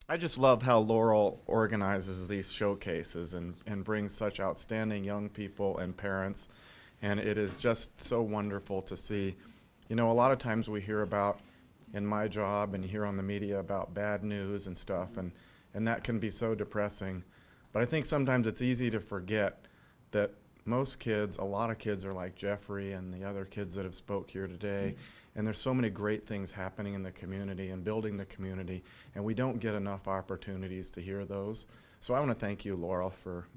I just love how Laurel organizes these showcases and brings such outstanding young people and parents. And it is just so wonderful to see. You know, a lot of times we hear about, in my job and hear on the media about bad news and stuff, and that can be so depressing. But I think sometimes it's easy to forget that most kids, a lot of kids are like Jeffrey and the other kids that have spoke here today. And there's so many great things happening in the community and building the community, and we don't get enough opportunities to hear those. So I want to thank you, Laurel, for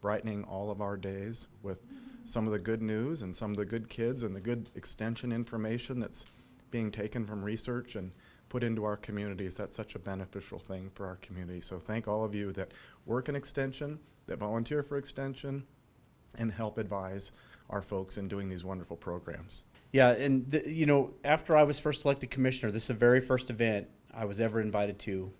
brightening all of our days with some of the good news and some of the good kids and the good extension information that's being taken from research and put into our communities. That's such a beneficial thing for our community. So thank all of you that work in extension, that volunteer for extension, and help advise our folks in doing these wonderful programs. Yeah, and you know, after I was first elected commissioner, this is the very first event I was ever invited to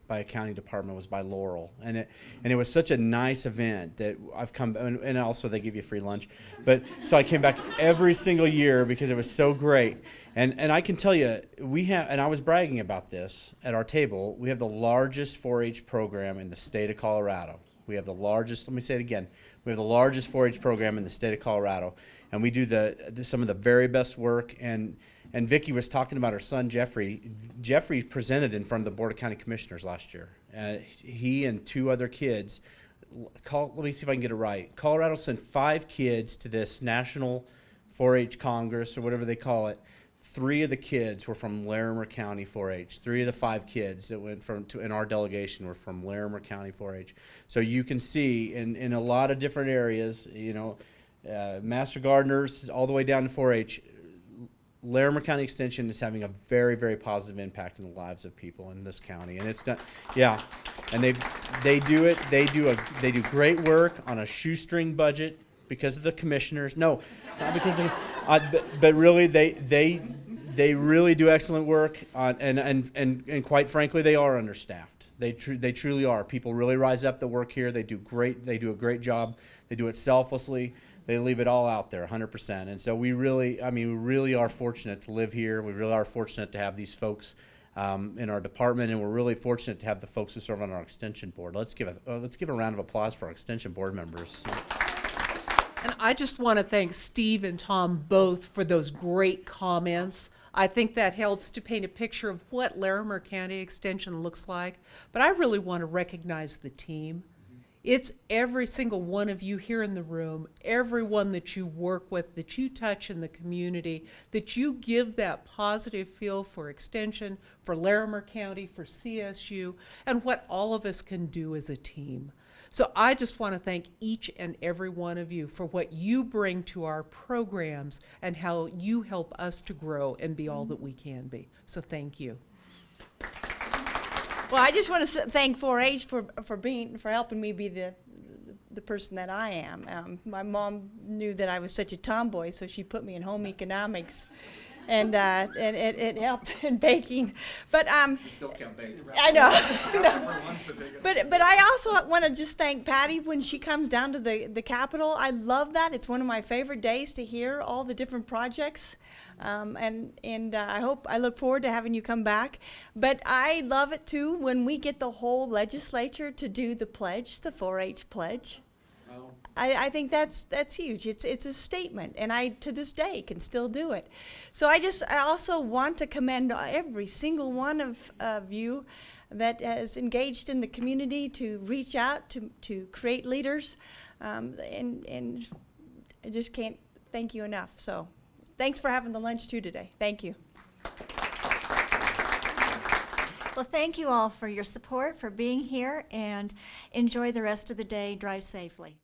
by a county department, was by Laurel, and it was such a nice event that I've come, and also they give you free lunch, but so I came back every single year because it was so great, and I can tell you, we have, and I was bragging about this at our table, we have the largest 4-H program in the state of Colorado. We have the largest, let me say it again, we have the largest 4-H program in the state of Colorado, and we do some of the very best work. And Vicki was talking about her son Jeffrey. Jeffrey presented in front of the Board of County Commissioners last year. He and 2 other kids, let me see if I can get it right. Colorado sent 5 kids to this National 4-H Congress, or whatever they call it. 3 of the kids were from Larimer County 4-H. 3 of the 5 kids that went in our delegation were from Larimer County 4-H. So you can see in a lot of different areas, you know, Master Gardeners all the way down to 4-H, Larimer County Extension is having a very, very positive impact in the lives of people in this county, and it's done. Yeah, and they do great work on a shoestring budget because of the commissioners. No, not because but really they really do excellent work on, and quite frankly, they are understaffed. They truly are. People really rise up that work here. They do a great job. They do it selflessly. They leave it all out there 100%. And so we really are fortunate to live here. We really are fortunate to have these folks in our department, and we're really fortunate to have the folks who serve on our extension board. Let's give a round of applause for our extension board members. And I just want to thank Steve and Tom both for those great comments. I think that helps to paint a picture of what Larimer County Extension looks like. But I really want to recognize the team. It's every single one of you here in the room, everyone that you work with, that you touch in the community, that you give that positive feel for Extension, for Larimer County, for CSU, and what all of us can do as a team. So I just want to thank each and every one of you for what you bring to our programs and how you help us to grow and be all that we can be. So thank you. Well, I just want to thank 4-H for helping me be the person that I am. My mom knew that I was such a tomboy, so she put me in home economics, and it helped in baking. But Still can't bake. I know. No. But I also want to just thank Patty when she comes down to the Capitol. I love that. It's one of my favorite days to hear all the different projects. I look forward to having you come back. But I love it too when we get the whole legislature to do the pledge, the 4-H pledge. Oh. I think that's huge. It's a statement, and I to this day can still do it. So I also want to commend every single one of you that has engaged in the community to reach out to create leaders, and I just can't thank you enough. So thanks for having the lunch too today. Thank you. Well, thank you all for your support, for being here, and enjoy the rest of the day. Drive safely.